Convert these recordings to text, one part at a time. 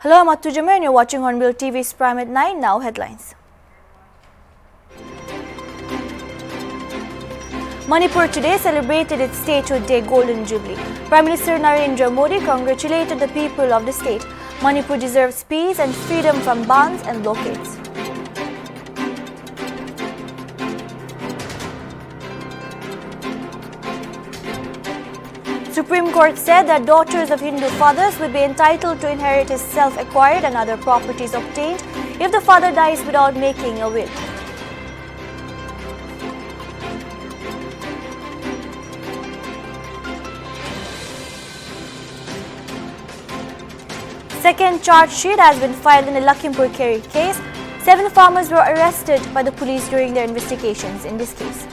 Hello, I'm Attu Jamir and you're watching Hornbill TV's Prime at 9. Now headlines. Manipur today celebrated its Statehood Day Golden Jubilee. Prime Minister Narendra Modi congratulated the people of the state. Manipur deserves peace and freedom from bans and blockades. Supreme Court said that daughters of Hindu fathers would be entitled to inherit his self-acquired and other properties obtained if the father dies without making a will. Second charge sheet has been filed in the Lakhimpur Kheri case. 7 farmers were arrested by the police during their investigations in this case.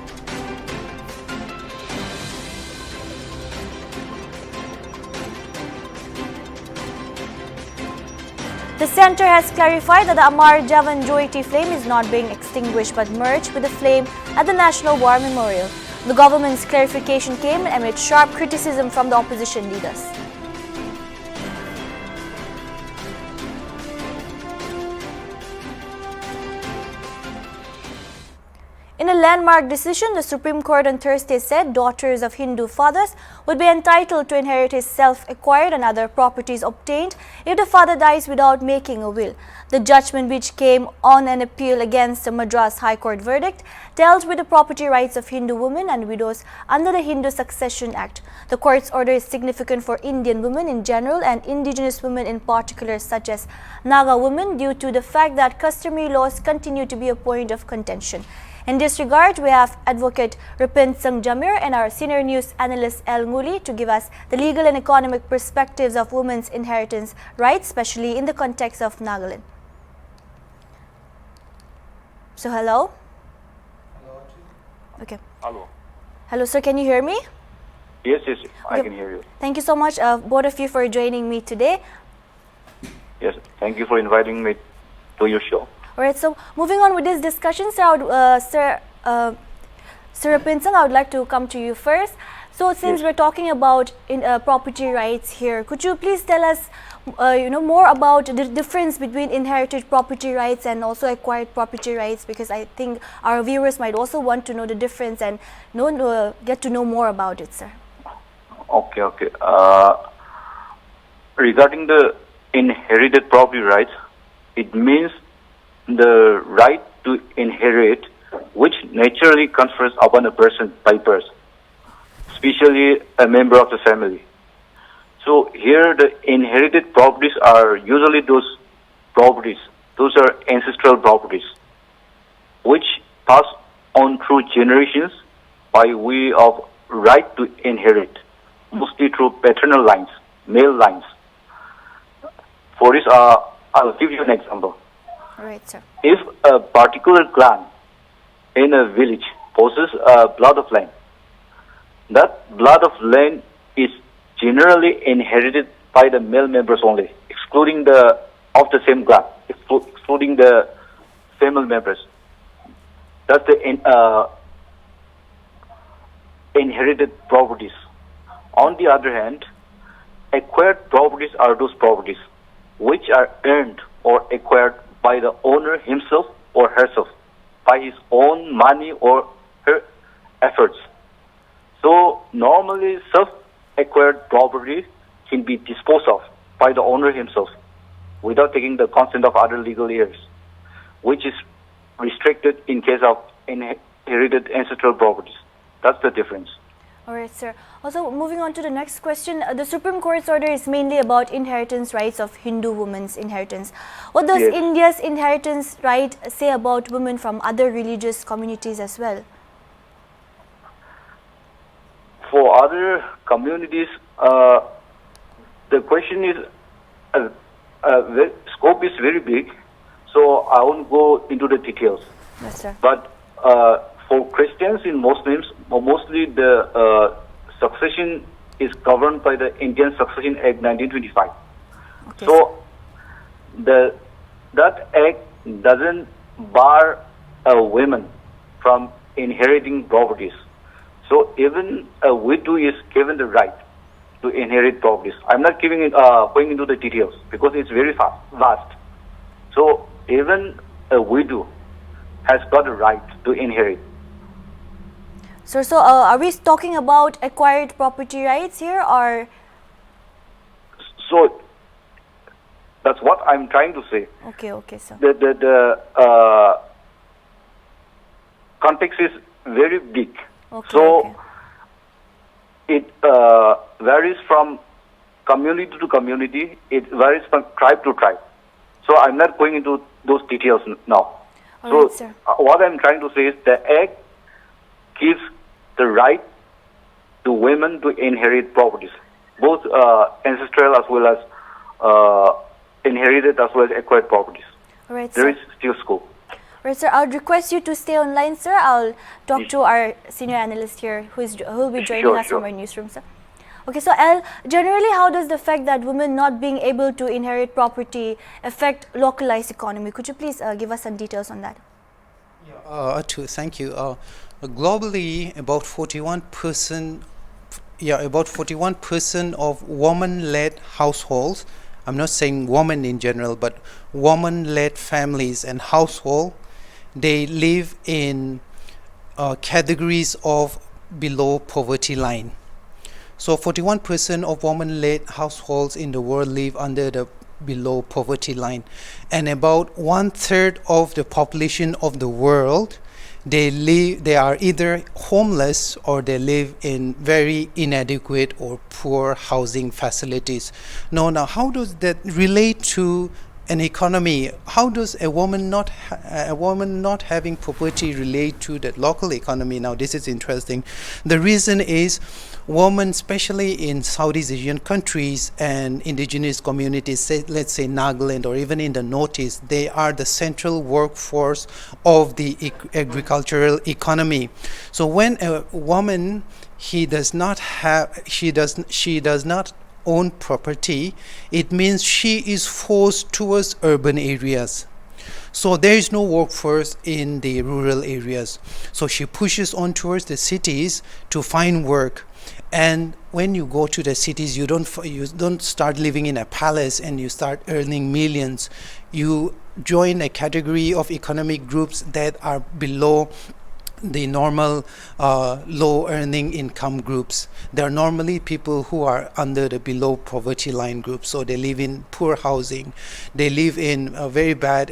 The centre has clarified that the Amar Jawan Jyoti flame is not being extinguished but merged with the flame at the National War Memorial. The government's clarification came amid sharp criticism from the opposition leaders. In a landmark decision, the Supreme Court on Thursday said daughters of Hindu fathers would be entitled to inherit his self-acquired and other properties obtained if the father dies without making a will. The judgment, which came on an appeal against the Madras High Court verdict, dealt with the property rights of Hindu women and widows under the Hindu Succession Act. The court's order is significant for Indian women in general and indigenous women in particular, such as Naga women, due to the fact that customary laws continue to be a point of contention. In this regard, we have Advocate Rupinsang Jamir and our senior news analyst El Nguli to give us the legal and economic perspectives of women's inheritance rights, especially in the context of Nagaland. So, hello? Hello. Okay. Hello. Hello, sir. Can you hear me? Yes, Okay. I can hear you. Thank you so much, both of you, for joining me today. Yes, thank you for inviting me to your show. All right, so moving on with this discussion, Sir Rupinsang, I would like to come to you first. So, since we're talking about property rights here, could you please tell us, more about the difference between inherited property rights and also acquired property rights? Because I think our viewers might also want to know the difference and get to know more about it, sir. Okay. Regarding the inherited property rights, it means the right to inherit, which naturally confers upon a person by birth, especially a member of the family. So here the inherited properties are usually those are ancestral properties, which pass on through generations by way of right to inherit, mostly through paternal lines, male lines. For this, I'll give you an example. All right, sir. If a particular clan in a village possesses a blood of land, that blood of land is generally inherited by the male members only, excluding the same clan, excluding the female members. That's the inherited properties. On the other hand, acquired properties are those properties which are earned or acquired by the owner himself or herself, by his own money or her efforts. So normally self-acquired property can be disposed of by the owner himself without taking the consent of other legal heirs, which is restricted in case of inherited ancestral properties. That's the difference. All right, sir. Also, moving on to the next question, the Supreme Court's order is mainly about inheritance rights of Hindu women's inheritance. What does India's inheritance right say about women from other religious communities as well? For other communities, the question is, the scope is very big, so I won't go into the details. Yes, sir. But for Christians and Muslims, mostly the succession is governed by the Indian Succession Act 1925. Okay, so that act doesn't bar women from inheriting properties. So even a widow is given the right to inherit properties. I'm not going into the details because it's very vast. So even a widow has got a right to inherit. Sir, so are we talking about acquired property rights here, or? So that's what I'm trying to say. Okay, sir. The context is very big. Okay. It varies from community to community. It varies from tribe to tribe. So I'm not going into those details now. All right, sir. What I'm trying to say is the Act gives the right to women to inherit properties, both ancestral as well as inherited as well as acquired properties. All right, there sir. is still scope. Right, sir. I would request you to stay online, sir. I'll talk to our senior analyst here, who will be joining us from our newsroom, sir. Okay, so Al, generally, how does the fact that women not being able to inherit property affect localized economy? Could you please give us some details on that? Yeah, Atu, thank you. Globally, about 41% of woman-led households. I'm not saying women in general, but woman-led families and household, they live in categories of below poverty line. So 41% of woman-led households in the world live under the below poverty line, and about 1/3 of the population of the world, they are either homeless or they live in very inadequate or poor housing facilities. Now how does that relate to an economy? How does a woman not having property relate to the local economy? Now this is interesting. The reason is women, especially in Southeast Asian countries and indigenous communities, say, let's say Nagaland or even in the Northeast, they are the central workforce of the agricultural economy. So when a woman she does not own property, it means she is forced towards urban areas. So there is no workforce in the rural areas. So she pushes on towards the cities to find work. And when you go to the cities, you don't start living in a palace and you start earning millions. You join a category of economic groups that are below the normal low earning income groups. They are normally people who are under the below poverty line group. So they live in poor housing, they live in a very bad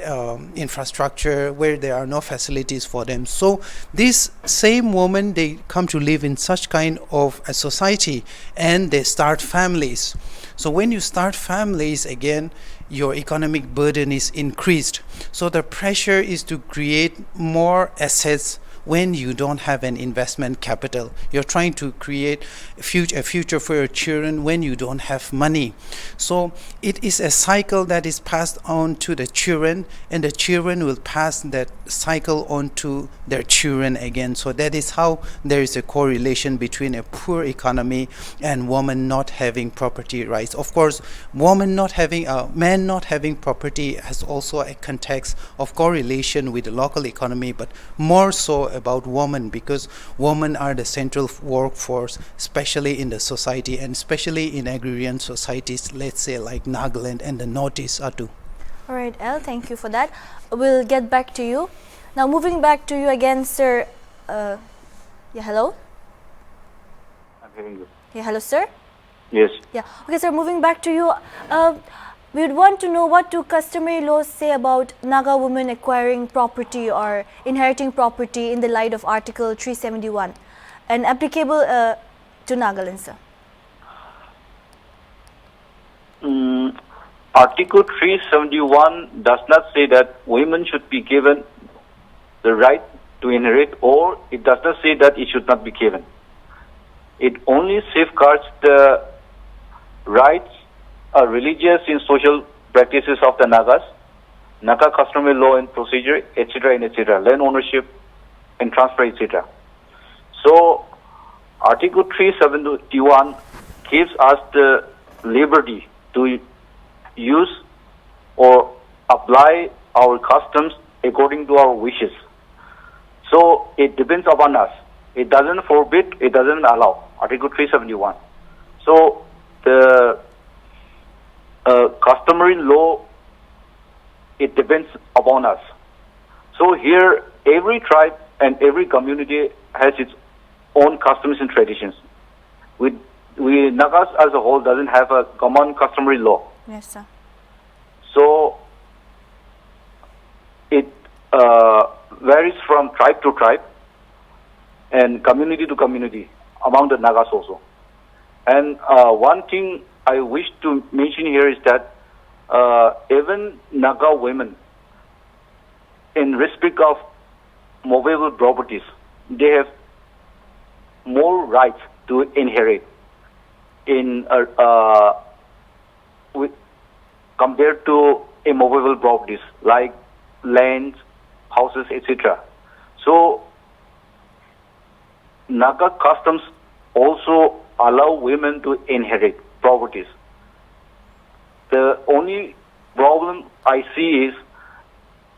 infrastructure where there are no facilities for them. So this same woman, they come to live in such kind of a society and they start families. So when you start families, again, your economic burden is increased. So the pressure is to create more assets when you don't have an investment capital. You're trying to create a future for your children when you don't have money. So it is a cycle that is passed on to the children, and the children will pass that cycle on to their children again. So that is how there is a correlation between a poor economy and women not having property rights. Of course, men not having property has also a context of correlation with the local economy, but more so about women, because women are the central workforce, especially in the society and especially in agrarian societies, let's say like Nagaland and the Northeast, Atu. All right, El, thank you for that. We'll get back to you. Now moving back to you again, sir. Yeah, hello? I'm hearing you. Yeah, hello, sir? Yes. Yeah, okay, sir, moving back to you. We would want to know, what do customary laws say about Naga women acquiring property or inheriting property in the light of Article 371 and applicable to Nagaland, sir? Article 371 does not say that women should be given the right to inherit, or it does not say that it should not be given. It only safeguards the rights, religious and social practices of the Nagas, Naga customary law and procedure, etc., and etc., land ownership and transfer, etc. So, Article 371 gives us the liberty to use or apply our customs according to our wishes. So, it depends upon us. It doesn't forbid, it doesn't allow. Article 371. So, customary law, it depends upon us. So here, every tribe and every community has its own customs and traditions. We Nagas as a whole doesn't have a common customary law. Yes, sir. So it varies from tribe to tribe and community to community among the Nagas also. And one thing I wish to mention here is that even Naga women, in respect of movable properties, they have more rights to inherit compared to immovable properties like lands, houses, etc. So Naga customs also allow women to inherit properties. The only problem I see is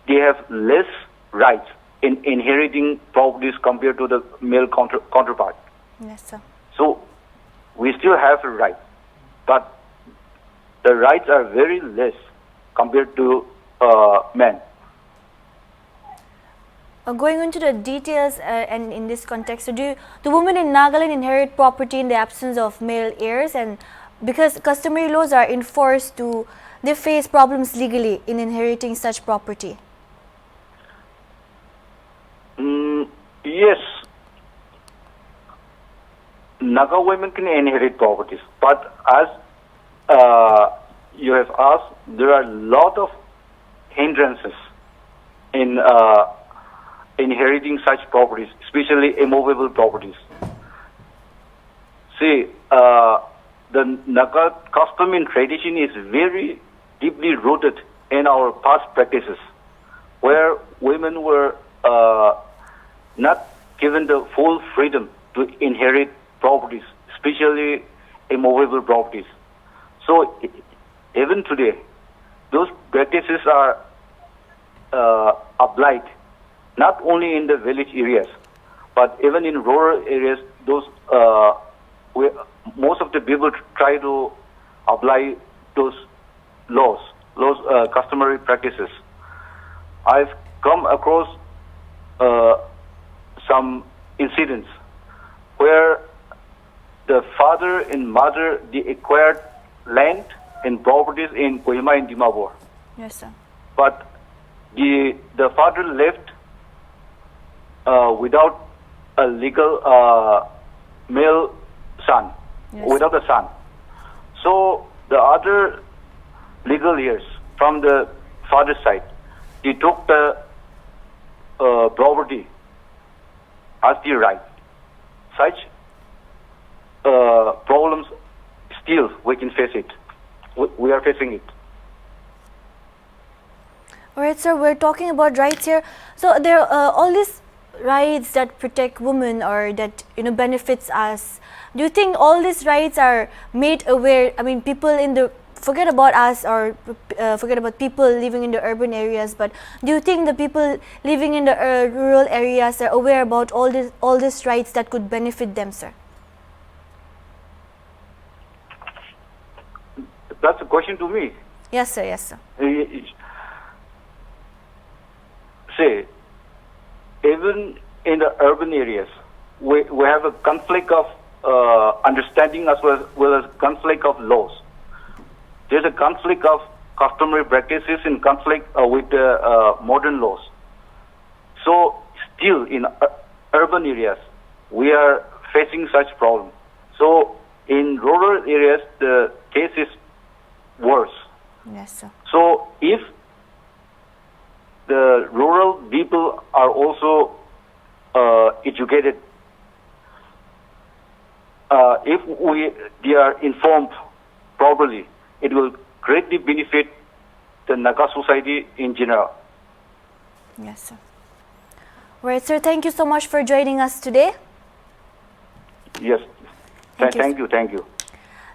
they have less rights in inheriting properties compared to the male counterpart. Yes, sir. So we still have a right, but the rights are very less compared to men. Going into the details and in this context, so do women in Nagaland inherit property in the absence of male heirs? And because customary laws are enforced, do they face problems legally in inheriting such property? Yes, Naga women can inherit properties, but as you have asked, there are a lot of hindrances in inheriting such properties, especially immovable properties. See, the Naga custom and tradition is very deeply rooted in our past practices, where women were not given the full freedom to inherit properties, especially immovable properties. So even today, those practices are applied not only in the village areas, but even in rural areas. Those most of the people try to apply those laws, customary practices. I've come across some incidents where the father and mother, they acquired land and properties in Kohima and Dimapur. Yes, sir. But the father left without a legal male son, Yes. without a son. So the other legal heirs from the father's side, they took the property as their right. Such problems still we can face it. We are facing it. All right, sir. We're talking about rights here. So there are all these rights that protect women or that benefits us. Do you think all these rights are made aware? I mean, people in the forget about us or forget about people living in the urban areas. But do you think the people living in the rural areas are aware about all these rights that could benefit them, sir? That's a question to me. Yes, sir. Yes, sir. Say, even in the urban areas, we have a conflict of understanding as well as conflict of laws. There's a conflict of customary practices in conflict with modern laws. So still in urban areas, we are facing such problem. So in rural areas, the case is worse. Yes, sir. So if the rural people are also educated, if they are informed properly, it will greatly benefit the Naga society in general. Yes, sir. All right, sir. Thank you so much for joining us today. Yes. Thank you. Thank you.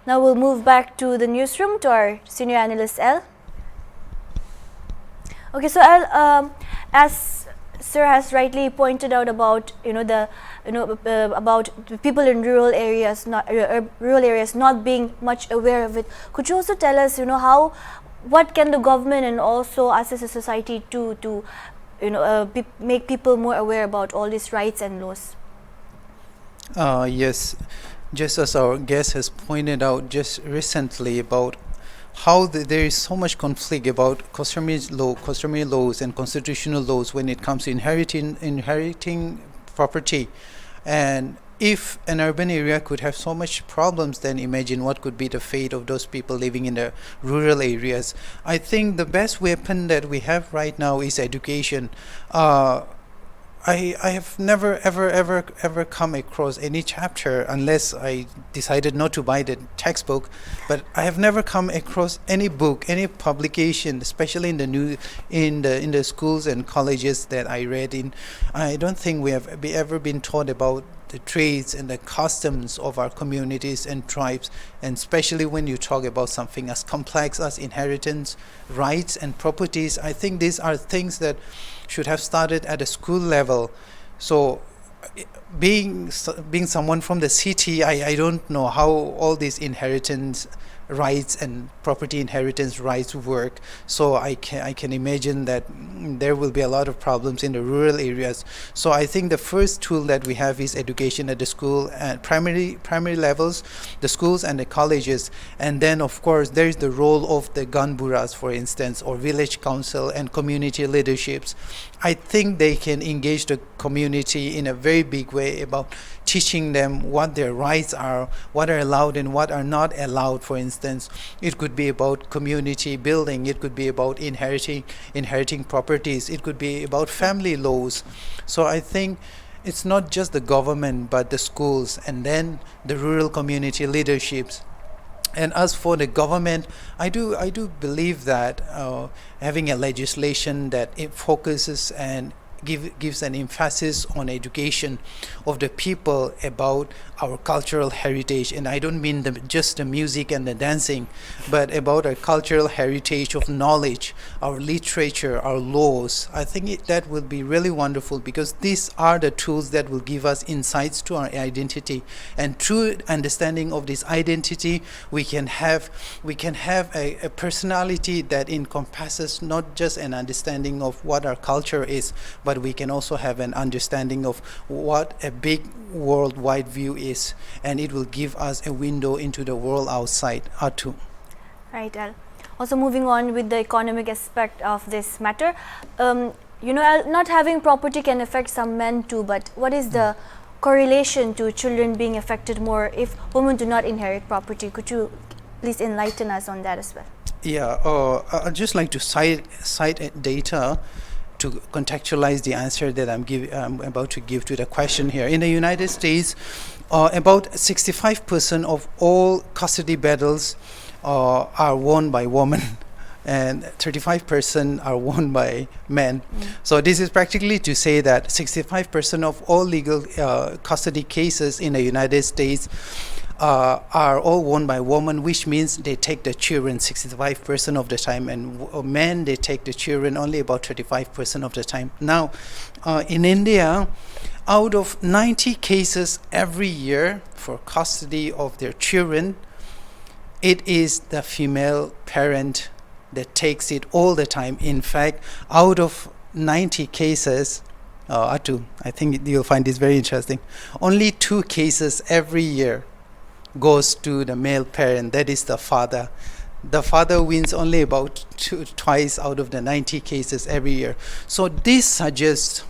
Now we'll move back to the newsroom to our senior analyst L. Okay, so L, as Sir has rightly pointed out about about the people in rural areas not being much aware of it. Could you also tell us how what can the government and also us as a society do to make people more aware about all these rights and laws? Yes, just as our guest has pointed out just recently about how there is so much conflict about customary laws and constitutional laws when it comes to inheriting property. And if an urban area could have so much problems, then imagine what could be the fate of those people living in the rural areas. I think the best weapon that we have right now is education. I have never ever come across any chapter, unless I decided not to buy the textbook, but I have never come across any book, any publication, especially in the schools and colleges that I read in. I don't think we have ever been taught about the trades and the customs of our communities and tribes, and especially when you talk about something as complex as inheritance, rights and properties. I think these are things that should have started at a school level. So being someone from the city, I don't know how all these inheritance rights and property inheritance rights work. So I can imagine that there will be a lot of problems in the rural areas. So I think the first tool that we have is education at the school and primary levels, the schools and the colleges. And then of course there is the role of the ganburas, for instance, or village council and community leaderships. I think they can engage the community in a very big way about teaching them what their rights are, what are allowed and what are not allowed. For instance, it could be about community building, it could be about inheriting properties, it could be about family laws. So I think it's not just the government but the schools and then the rural community leaderships. And as for the government, I do believe that having a legislation that it focuses and gives an emphasis on education of the people about our cultural heritage, and I don't mean just the music and the dancing, but about our cultural heritage of knowledge, our literature, our laws. I think that will be really wonderful, because these are the tools that will give us insights to our identity, and through understanding of this identity we can have a personality that encompasses not just an understanding of what our culture is, but we can also have an understanding of what a big worldwide view is, and it will give us a window into the world outside. Atu. Right, Al. Also moving on with the economic aspect of this matter, not having property can affect some men too, but what is the correlation to children being affected more if women do not inherit property? Could you please enlighten us on that as well? Yeah, I'd just like to cite data to contextualize the answer that I'm about to give to the question here. In the United States, about 65% of all custody battles are won by women, and 35% are won by men. So this is practically to say that 65% of all legal custody cases in the United States are all won by women, which means they take the children 65% of the time, and men, they take the children only about 35% of the time. Now, in India, out of 90 cases every year for custody of their children, it is the female parent that takes it all the time. In fact, out of 90 cases, Atu, I think you'll find this very interesting, only 2 cases every year goes to the male parent, that is the father. The father wins only about twice out of the 90 cases every year. So this suggests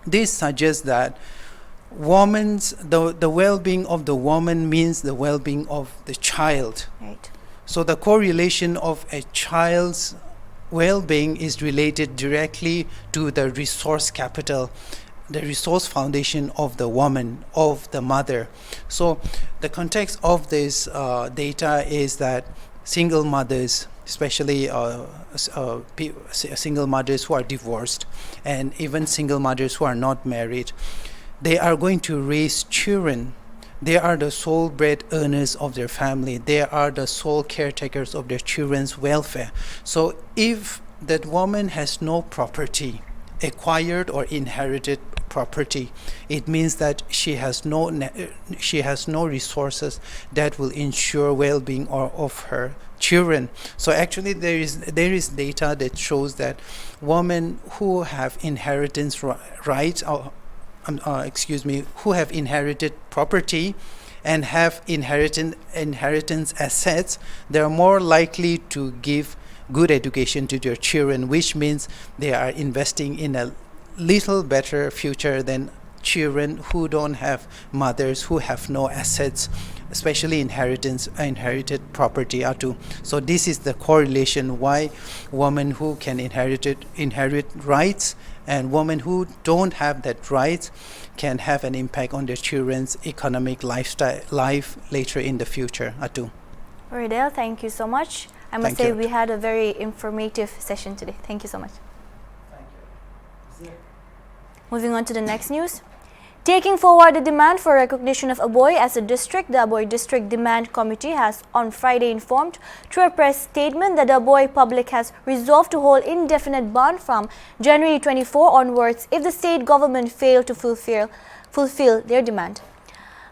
that the well-being of the woman means the well-being of the child. Right. So the correlation of a child's well-being is related directly to the resource capital, the resource foundation of the woman, of the mother. So the context of this data is that single mothers, especially single mothers who are divorced, and even single mothers who are not married, they are going to raise children. They are the sole bread earners of their family. They are the sole caretakers of their children's welfare. So if that woman has no property, acquired or inherited property. It means that she has no resources that will ensure well-being of her children. So actually there is data that shows that women who have inheritance rights, who have inherited property and have inheritance assets, they are more likely to give good education to their children, which means they are investing in a little better future than children who don't have mothers, who have no assets, especially inherited property. So this is the correlation why women who can inherit rights and women who don't have that rights can have an impact on their children's economic life later in the future. Ridel, thank you so much. I must say we had a very informative session today. Thank you so much. Thank you. Moving on to the next news. Taking forward the demand for recognition of Aboy as a district, the Aboy District Demand Committee has on Friday informed through a press statement that the Aboy public has resolved to hold indefinite ban from January 24 onwards if the state government failed to fulfill their demand.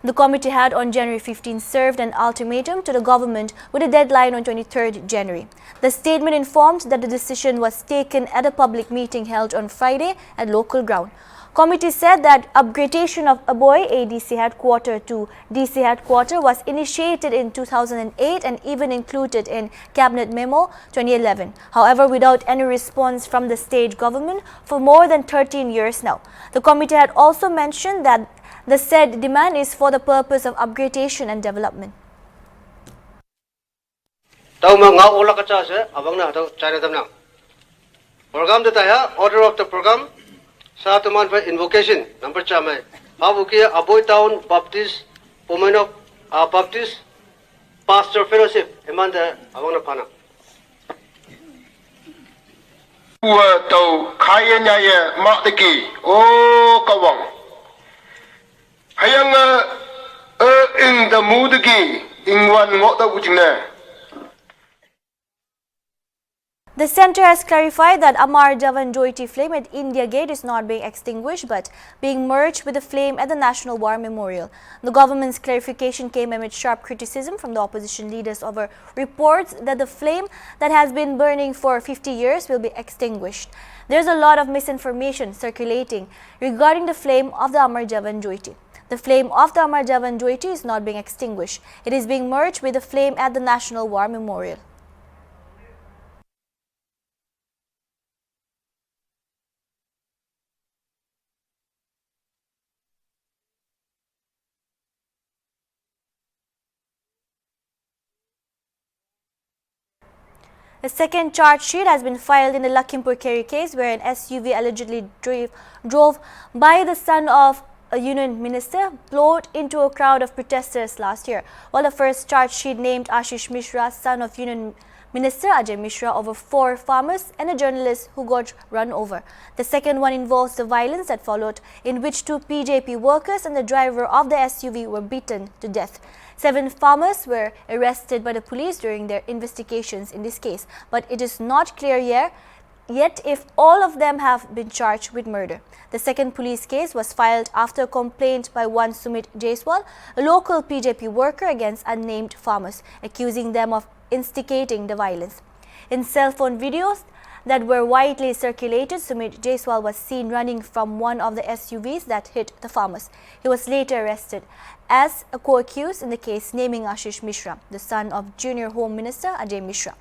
The committee had on January 15 served an ultimatum to the government with a deadline on 23rd January. The statement informed that the decision was taken at a public meeting held on Friday at local ground. Committee said that upgradation of Aboy ADC headquarter to DC headquarter was initiated in 2008 and even included in Cabinet Memo 2011. However, without any response from the state government for more than 13 years now. The committee had also mentioned that the said demand is for the purpose of upgradation and development. Order of the program. Satuman for invocation. Number chamay. Abukia Aboy Town Baptist Pomenok Baptist Pastor Fellowship. Emanda Avana Pana. To Kayanya Matiki. Oh Kawang. Hayanga in the Mudiki in one Mota Ujina. The centre has clarified that Amar Javan Jyoti flame at India Gate is not being extinguished but being merged with the flame at the National War Memorial. The government's clarification came amid sharp criticism from the opposition leaders over reports that the flame that has been burning for 50 years will be extinguished. There's a lot of misinformation circulating regarding the flame of the Amar Javan Jyoti. The flame of the Amar Javan Jyoti is not being extinguished. It is being merged with the flame at the National War Memorial. A second charge sheet has been filed in the Lakhimpur Kheri case where an SUV allegedly drove by the son of a union minister plowed into a crowd of protesters last year, while the first charge sheet named Ashish Mishra, son of Union Minister Ajay Mishra, over 4 farmers and a journalist who got run over. The second one involves the violence that followed, in which 2 PJP workers and the driver of the SUV were beaten to death. 7 farmers were arrested by the police during their investigations in this case, but it is not clear yet if all of them have been charged with murder. The second police case was filed after a complaint by one Sumit Jaiswal, a local PJP worker, against unnamed farmers, accusing them of instigating the violence. In cell phone videos that were widely circulated, Sumit Jaiswal was seen running from one of the SUVs that hit the farmers. He was later arrested as a co-accused in the case, naming Ashish Mishra, the son of Junior Home Minister Ajay Mishra.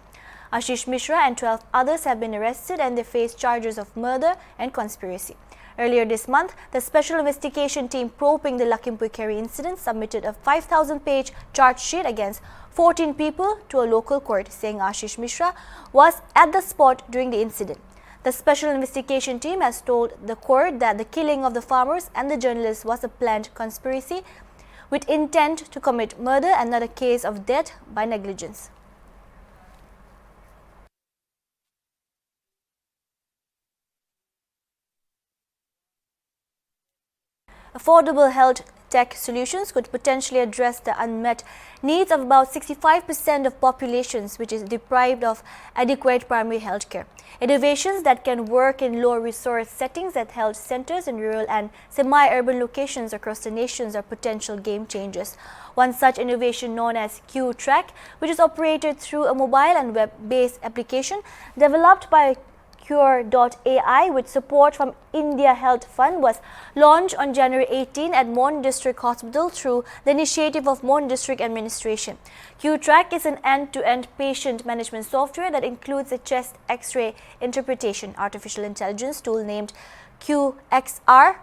Ashish Mishra and 12 others have been arrested and they face charges of murder and conspiracy. Earlier this month, the Special Investigation Team probing the Lakhimpur Kheri incident submitted a 5,000-page charge sheet against 14 people to a local court, saying Ashish Mishra was at the spot during the incident. The Special Investigation Team has told the court that the killing of the farmers and the journalists was a planned conspiracy with intent to commit murder and not a case of death by negligence. Affordable health tech solutions could potentially address the unmet needs of about 65% of populations which is deprived of adequate primary health care. Innovations that can work in low-resource settings at health centers in rural and semi-urban locations across the nations are potential game changers. One such innovation known as Q-Track, which is operated through a mobile and web-based application developed by Cure.ai with support from India Health Fund, was launched on January 18 at Mon District Hospital through the initiative of Mon District Administration. Q-Track is an end-to-end patient management software that includes a chest X-ray interpretation artificial intelligence tool named QXR.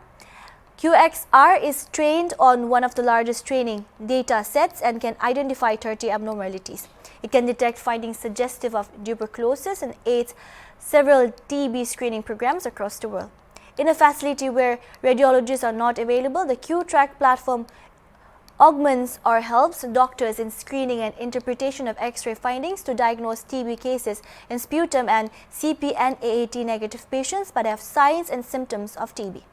QXR is trained on one of the largest training data sets and can identify 30 abnormalities. It can detect findings suggestive of tuberculosis and aids several TB screening programs across the world. In a facility where radiologists are not available, the Q-Track platform augments or helps doctors in screening and interpretation of X-ray findings to diagnose TB cases in sputum and CP and AAT negative patients but have signs and symptoms of TB.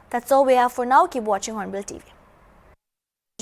That's all we have for now. Keep watching Hornbill TV.